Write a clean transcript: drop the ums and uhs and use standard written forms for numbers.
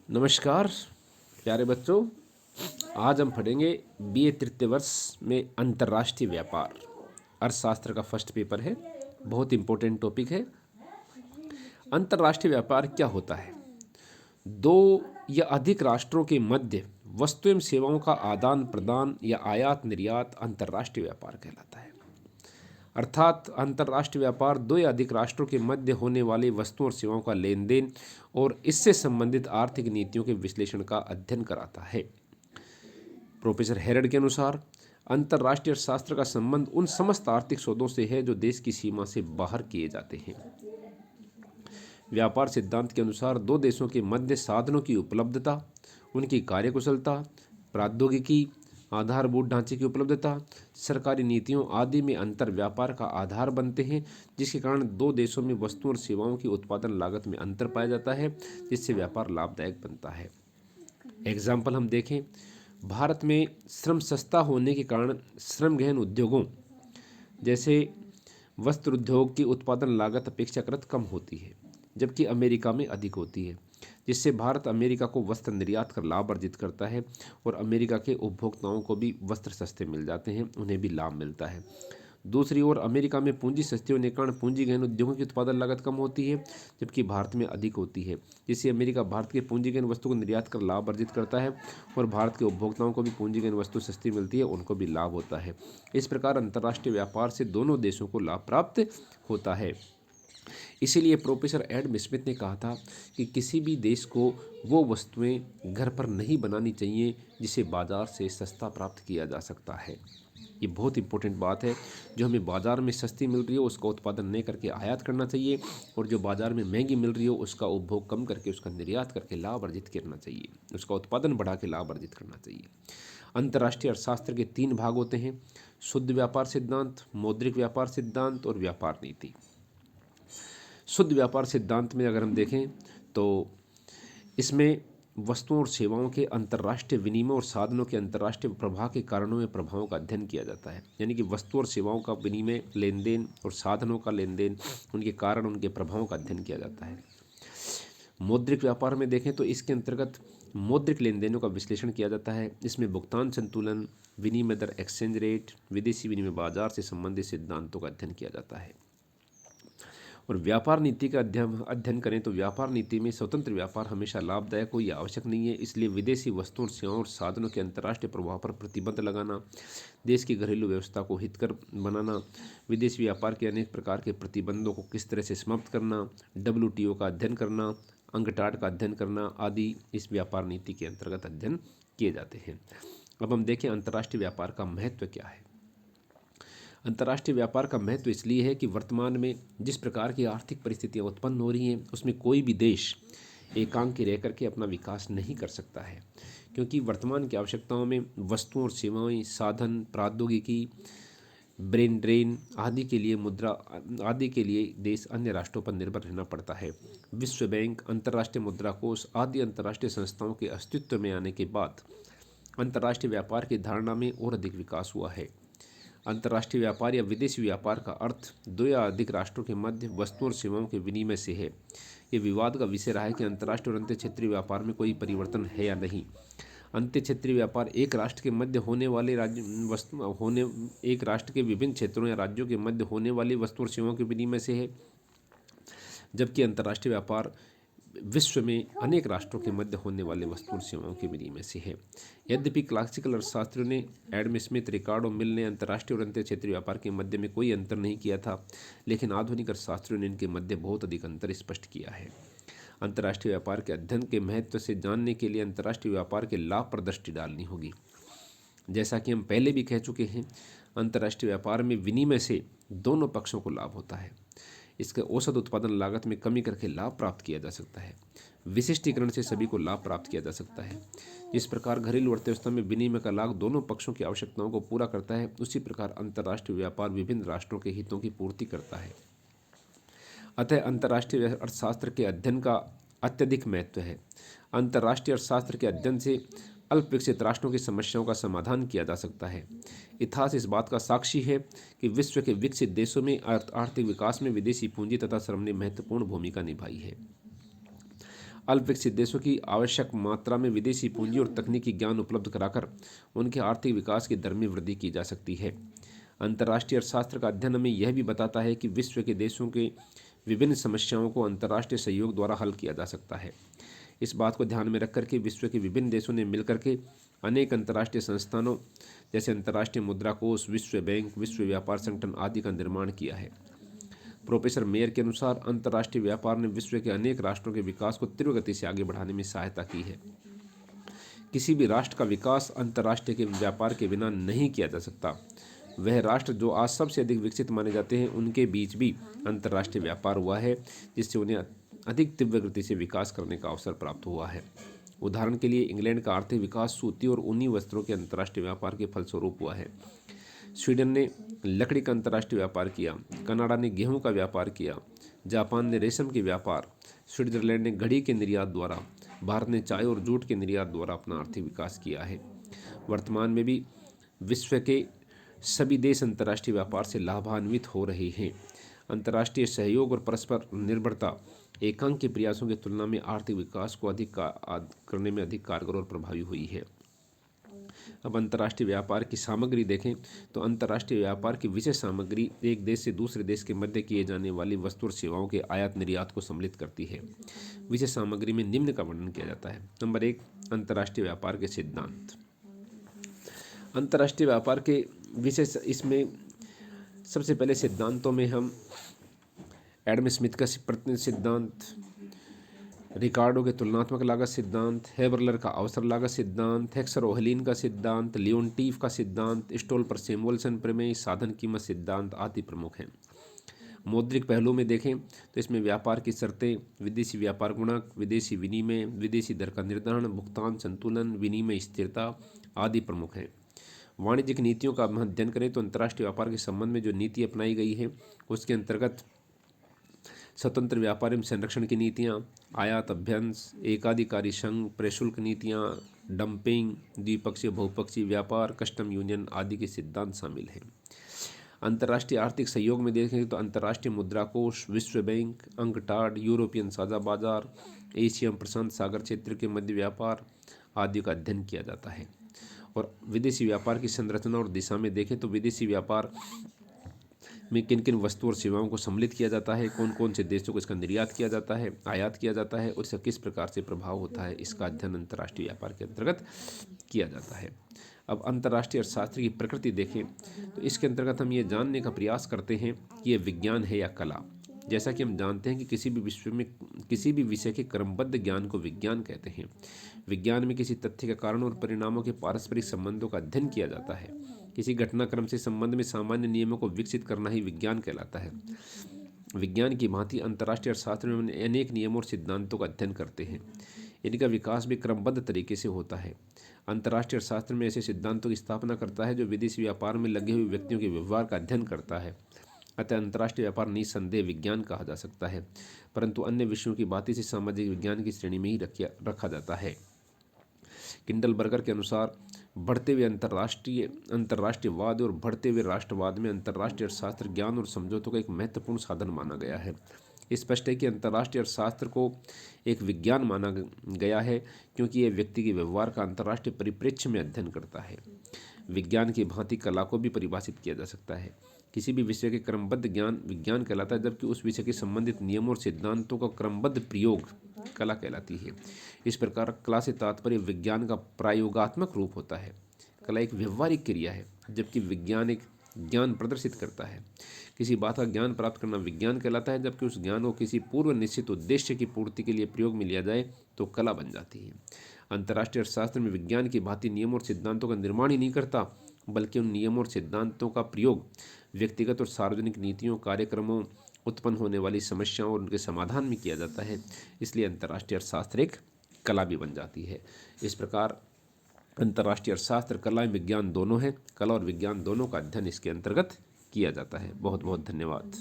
नमस्कार प्यारे बच्चों। आज हम पढ़ेंगे बीए तृतीय वर्ष में अंतर्राष्ट्रीय व्यापार अर्थशास्त्र का फर्स्ट पेपर है। बहुत इम्पोर्टेंट टॉपिक है। अंतर्राष्ट्रीय व्यापार क्या होता है? दो या अधिक राष्ट्रों के मध्य वस्तु एवं सेवाओं का आदान प्रदान या आयात निर्यात अंतर्राष्ट्रीय व्यापार कहलाता है। अर्थात अंतर्राष्ट्रीय व्यापार दो या अधिक राष्ट्रों के मध्य होने वाली वस्तुओं और सेवाओं का लेन देन और इससे संबंधित आर्थिक नीतियों के विश्लेषण का अध्ययन कराता है। प्रोफेसर हेरड के अनुसार अंतर्राष्ट्रीय अर्थशास्त्र का संबंध उन समस्त आर्थिक सौदों से है जो देश की सीमा से बाहर किए जाते हैं। व्यापार सिद्धांत के अनुसार दो देशों के मध्य साधनों की उपलब्धता, उनकी कार्यकुशलता, प्रौद्योगिकी, आधारभूत ढांचे की उपलब्धता, सरकारी नीतियों आदि में अंतर व्यापार का आधार बनते हैं, जिसके कारण दो देशों में वस्तुओं और सेवाओं की उत्पादन लागत में अंतर पाया जाता है, जिससे व्यापार लाभदायक बनता है। एग्जाम्पल हम देखें, भारत में श्रम सस्ता होने के कारण श्रम गहन उद्योगों जैसे वस्त्र उद्योग की उत्पादन लागत अपेक्षाकृत कम होती है, जबकि अमेरिका में अधिक होती है, जिससे भारत अमेरिका को वस्त्र निर्यात कर लाभ अर्जित करता है और अमेरिका के उपभोक्ताओं को भी वस्त्र सस्ते मिल जाते हैं, उन्हें भी लाभ मिलता है। दूसरी ओर अमेरिका में पूंजी सस्ती होने के कारण पूंजी गहन उद्योगों की उत्पादन लागत कम होती है, जबकि भारत में अधिक होती है, जिससे अमेरिका भारत के पूंजी गहन वस्तु को निर्यात कर लाभ अर्जित करता है और भारत के उपभोक्ताओं को भी पूंजी गहन वस्तु सस्ती मिलती है, उनको भी लाभ होता है। इस प्रकार अंतर्राष्ट्रीय व्यापार से दोनों देशों को लाभ प्राप्त होता है। इसीलिए प्रोफेसर एडम स्मिथ ने कहा था कि किसी भी देश को वो वस्तुएं घर पर नहीं बनानी चाहिए जिसे बाज़ार से सस्ता प्राप्त किया जा सकता है। ये बहुत इंपॉर्टेंट बात है। जो हमें बाज़ार में सस्ती मिल रही हो उसका उत्पादन नहीं करके आयात करना चाहिए, और जो बाज़ार में महंगी मिल रही हो उसका उपभोग कम करके उसका निर्यात करके लाभ अर्जित करना चाहिए, उसका उत्पादन बढ़ा के लाभ अर्जित करना चाहिए। अंतर्राष्ट्रीय अर्थशास्त्र के 3 भाग होते हैं: शुद्ध व्यापार सिद्धांत, मौद्रिक व्यापार सिद्धांत और व्यापार नीति। शुद्ध व्यापार सिद्धांत में अगर हम देखें तो इसमें वस्तुओं और सेवाओं के अंतर्राष्ट्रीय विनिमय और साधनों के अंतर्राष्ट्रीय प्रवाह के कारणों में प्रभावों का अध्ययन किया जाता है। यानी कि वस्तु और सेवाओं का विनिमय, लेन देन और साधनों का लेन देन, उनके कारण, उनके प्रभावों का अध्ययन किया जाता है। मौद्रिक व्यापार में देखें तो इसके अंतर्गत मौद्रिक लेन देनों का विश्लेषण किया जाता है। इसमें भुगतान संतुलन, विनिमय दर, एक्सचेंज रेट, विदेशी विनिमय बाजार से संबंधित सिद्धांतों का अध्ययन किया जाता है। और व्यापार नीति का अध्ययन करें तो व्यापार नीति में स्वतंत्र व्यापार हमेशा लाभदायक हो, यह आवश्यक नहीं है। इसलिए विदेशी वस्तुओं, सेवाओं और साधनों के अंतर्राष्ट्रीय प्रभाव पर प्रतिबंध लगाना, देश की घरेलू व्यवस्था को हितकर बनाना, विदेशी व्यापार के अनेक प्रकार के प्रतिबंधों को किस तरह से समाप्त करना, WTO का अध्ययन करना, अंगटाट का अध्ययन करना आदि इस व्यापार नीति के अंतर्गत अध्ययन किए जाते हैं। अब हम देखें अंतर्राष्ट्रीय व्यापार का महत्व क्या है। अंतर्राष्ट्रीय व्यापार का महत्व इसलिए है कि वर्तमान में जिस प्रकार की आर्थिक परिस्थितियां उत्पन्न हो रही हैं उसमें कोई भी देश एकांकी रह करके अपना विकास नहीं कर सकता है, क्योंकि वर्तमान की आवश्यकताओं में वस्तुओं और सेवाएं, साधन, प्रौद्योगिकी, ब्रेन ड्रेन आदि के लिए मुद्रा आदि के लिए देश अन्य राष्ट्रों पर निर्भर रहना पड़ता है। विश्व बैंक, अंतर्राष्ट्रीय मुद्रा कोष आदि अंतर्राष्ट्रीय संस्थाओं के अस्तित्व में आने के बाद अंतर्राष्ट्रीय व्यापार की धारणा में और अधिक विकास हुआ है। अंतर्राष्ट्रीय व्यापार या विदेशी व्यापार का अर्थ दो या अधिक राष्ट्रों के मध्य वस्तुओं और सेवाओं के विनिमय से है। ये विवाद का विषय रहा है कि अंतर्राष्ट्रीय और अंतर क्षेत्रीय व्यापार में कोई परिवर्तन है या नहीं। अंतर क्षेत्रीय व्यापार एक राष्ट्र के मध्य होने वाले एक राष्ट्र के विभिन्न क्षेत्रों या राज्यों के मध्य होने वाली वस्तुओं और सेवाओं के विनिमय से है, जबकि अंतर्राष्ट्रीय व्यापार विश्व में अनेक राष्ट्रों के मध्य होने वाले वस्तुओं और सेवाओं के विनिमय से है। यद्यपि क्लासिकल अर्थशास्त्रियों ने एडम स्मिथ, रिकार्डो मिल ने अंतर्राष्ट्रीय और अंतर क्षेत्रीय व्यापार के मध्य में कोई अंतर नहीं किया था, लेकिन आधुनिक अर्थशास्त्रियों ने इनके मध्य बहुत अधिक अंतर स्पष्ट किया है। अंतर्राष्ट्रीय व्यापार के अध्ययन के महत्व से जानने के लिए अंतर्राष्ट्रीय व्यापार के लाभ पर दृष्टि डालनी होगी। जैसा कि हम पहले भी कह चुके हैं, अंतर्राष्ट्रीय व्यापार में विनिमय से दोनों पक्षों को लाभ होता है। इसके औसत उत्पादन लागत में कमी करके लाभ प्राप्त किया जा सकता है। विशिष्टीकरण से सभी को लाभ प्राप्त किया जा सकता है। जिस प्रकार घरेलू अर्थव्यवस्था में विनिमय का लाभ दोनों पक्षों की आवश्यकताओं को पूरा करता है, उसी प्रकार अंतर्राष्ट्रीय व्यापार विभिन्न राष्ट्रों के हितों की पूर्ति करता है। अतः अंतर्राष्ट्रीय अर्थशास्त्र के अध्ययन का अत्यधिक महत्व है। अंतर्राष्ट्रीय अर्थशास्त्र के अध्ययन से अल्प विकसित राष्ट्रों की समस्याओं का समाधान किया जा सकता है। इतिहास इस बात का साक्षी है कि विश्व के विकसित देशों में आर्थिक विकास में विदेशी पूंजी तथा श्रम ने महत्वपूर्ण भूमिका निभाई है। अल्प विकसित देशों की आवश्यक मात्रा में विदेशी पूंजी और तकनीकी ज्ञान उपलब्ध कराकर उनके आर्थिक विकास की दर में वृद्धि की जा सकती है। अंतर्राष्ट्रीय अर्थशास्त्र का अध्ययन हमें यह भी बताता है कि विश्व के देशों के विभिन्न समस्याओं को अंतर्राष्ट्रीय सहयोग द्वारा हल किया जा सकता है। इस बात को ध्यान में रखकर के विश्व के विभिन्न देशों ने मिलकर के अनेक अंतर्राष्ट्रीय संस्थानों जैसे अंतर्राष्ट्रीय मुद्रा कोष, विश्व बैंक, विश्व व्यापार संगठन आदि का निर्माण किया है। प्रोफेसर मेयर के अनुसार अंतर्राष्ट्रीय व्यापार ने विश्व के अनेक राष्ट्रों के विकास को तीव्र गति से आगे बढ़ाने में सहायता की है। किसी भी राष्ट्र का विकास अंतर्राष्ट्रीय के व्यापार के बिना नहीं किया जा सकता। वह राष्ट्र जो आज सबसे अधिक विकसित माने जाते हैं उनके बीच भी अंतर्राष्ट्रीय व्यापार हुआ है, जिससे उन्हें अधिक तीव्र गति से विकास करने का अवसर प्राप्त हुआ है। उदाहरण के लिए इंग्लैंड का आर्थिक विकास सूती और ऊनी वस्त्रों के अंतर्राष्ट्रीय व्यापार के फलस्वरूप हुआ है। स्वीडन ने लकड़ी का अंतर्राष्ट्रीय व्यापार किया, कनाडा ने गेहूं का व्यापार किया, जापान ने रेशम के व्यापार, स्विट्जरलैंड ने घड़ी के निर्यात द्वारा, भारत ने चाय और जूट के निर्यात द्वारा अपना आर्थिक विकास किया है। वर्तमान में भी विश्व के सभी देश अंतर्राष्ट्रीय व्यापार से लाभान्वित हो रहे हैं। अंतर्राष्ट्रीय सहयोग और परस्पर निर्भरता एकांकी प्रयासों की तुलना में आर्थिक विकास को करने में अधिक कारगर और प्रभावी हुई है। अब अंतर्राष्ट्रीय व्यापार की सामग्री देखें तो अंतर्राष्ट्रीय व्यापार की विशेष सामग्री एक देश से दूसरे देश के मध्य किए जाने वाली वस्तु और सेवाओं के आयात निर्यात को सम्मिलित करती है। विशेष सामग्री में निम्न का वर्णन किया जाता है। नंबर 1, अंतर्राष्ट्रीय व्यापार के सिद्धांत। अंतर्राष्ट्रीय व्यापार के विशेष इसमें सबसे पहले सिद्धांतों में हम एडम स्मिथ का प्रतिनिधि सिद्धांत, रिकार्डो के तुलनात्मक लागत सिद्धांत, हेबरलर का अवसर लागत सिद्धांत, हेक्सर ओहलिन का सिद्धांत, लियोनटीफ का सिद्धांत, स्टोल पर सैमुअल्सन प्रमेय, साधन कीमत सिद्धांत आदि प्रमुख हैं। मौद्रिक पहलू में देखें तो इसमें व्यापार की शर्तें, विदेशी व्यापार गुणक, विदेशी विनिमय, विदेशी दर का निर्धारण, भुगतान संतुलन, विनिमय स्थिरता आदि प्रमुख हैं। वाणिज्यिक नीतियों का हम अध्ययन करें तो अंतर्राष्ट्रीय व्यापार के संबंध में जो नीति अपनाई गई है उसके अंतर्गत स्वतंत्र व्यापार एवं संरक्षण की नीतियाँ, आयात अभ्यंश, एकाधिकारी संघ, प्रशुल्क नीतियाँ, डंपिंग, द्विपक्षीय बहुपक्षीय व्यापार, कस्टम यूनियन आदि के सिद्धांत शामिल हैं। अंतर्राष्ट्रीय आर्थिक सहयोग में देखें तो अंतर्राष्ट्रीय मुद्रा कोष, विश्व बैंक, अंकटाड, यूरोपियन साझा बाजार, एशिया प्रशांत सागर क्षेत्र के मध्य व्यापार आदि का अध्ययन किया जाता है। और विदेशी व्यापार की संरचना और दिशा में देखें तो विदेशी व्यापार में किन किन वस्तुओं और सेवाओं को सम्मिलित किया जाता है, कौन कौन से देशों को इसका निर्यात किया जाता है, आयात किया जाता है और इसका किस प्रकार से प्रभाव होता है, इसका अध्ययन अंतर्राष्ट्रीय व्यापार के अंतर्गत किया जाता है। अब अंतर्राष्ट्रीय अर्थशास्त्र की प्रकृति देखें तो इसके अंतर्गत हम ये जानने का प्रयास करते हैं कि ये विज्ञान है या कला। जैसा कि हम जानते हैं कि किसी भी विषय के क्रमबद्ध ज्ञान को विज्ञान कहते हैं। विज्ञान में किसी तथ्य के कारण और परिणामों के पारस्परिक संबंधों का अध्ययन किया जाता है। किसी घटनाक्रम से संबंध में सामान्य नियमों को विकसित करना ही विज्ञान कहलाता है। विज्ञान की भांति अंतर्राष्ट्रीय अर्थशास्त्र में अनेक नियमों और सिद्धांतों का अध्ययन करते हैं। इनका विकास भी क्रमबद्ध तरीके से होता है। अंतर्राष्ट्रीय अर्थशास्त्र में ऐसे सिद्धांतों की स्थापना करता है जो विदेशी व्यापार में लगे हुए व्यक्तियों के व्यवहार का अध्ययन करता है। अतः अंतर्राष्ट्रीय व्यापार निसंदेह विज्ञान कहा जा सकता है, परंतु अन्य विषयों की भांति से सामाजिक विज्ञान की श्रेणी में ही रखा जाता है। किंडलबर्गर के अनुसार बढ़ते हुए अंतर्राष्ट्रीयवाद और बढ़ते हुए राष्ट्रवाद में अंतर्राष्ट्रीय अर्थशास्त्र ज्ञान और समझौतों का एक महत्वपूर्ण साधन माना गया है। स्पष्ट है कि अंतर्राष्ट्रीय अर्थशास्त्र को एक विज्ञान माना गया है क्योंकि यह व्यक्ति के व्यवहार का अंतर्राष्ट्रीय परिप्रेक्ष्य में अध्ययन करता है। विज्ञान की भांति कला को भी परिभाषित किया जा सकता है। किसी भी विषय के क्रमबद्ध ज्ञान विज्ञान कहलाता है, जबकि उस विषय के संबंधित नियमों और सिद्धांतों का क्रमबद्ध प्रयोग कला कहलाती है। इस प्रकार कला से तात्पर्य विज्ञान का प्रयोगात्मक रूप होता है। कला एक व्यवहारिक क्रिया है, जबकि विज्ञान एक ज्ञान प्रदर्शित करता है। किसी बात का ज्ञान प्राप्त करना विज्ञान कहलाता है, जबकि उस ज्ञान को किसी पूर्व निश्चित उद्देश्य की पूर्ति के लिए प्रयोग में लिया जाए तो कला बन जाती है। अंतर्राष्ट्रीय अर्थशास्त्र में विज्ञान की भांति नियमों और सिद्धांतों का निर्माण ही नहीं करता, बल्कि उन नियमों और सिद्धांतों का प्रयोग व्यक्तिगत और सार्वजनिक नीतियों, कार्यक्रमों, उत्पन्न होने वाली समस्याओं और उनके समाधान में किया जाता है। इसलिए अंतर्राष्ट्रीय अर्थशास्त्र एक कला भी बन जाती है। इस प्रकार अंतर्राष्ट्रीय अर्थशास्त्र कला एवं विज्ञान दोनों है। कला और विज्ञान दोनों का अध्ययन इसके अंतर्गत किया जाता है। बहुत बहुत धन्यवाद।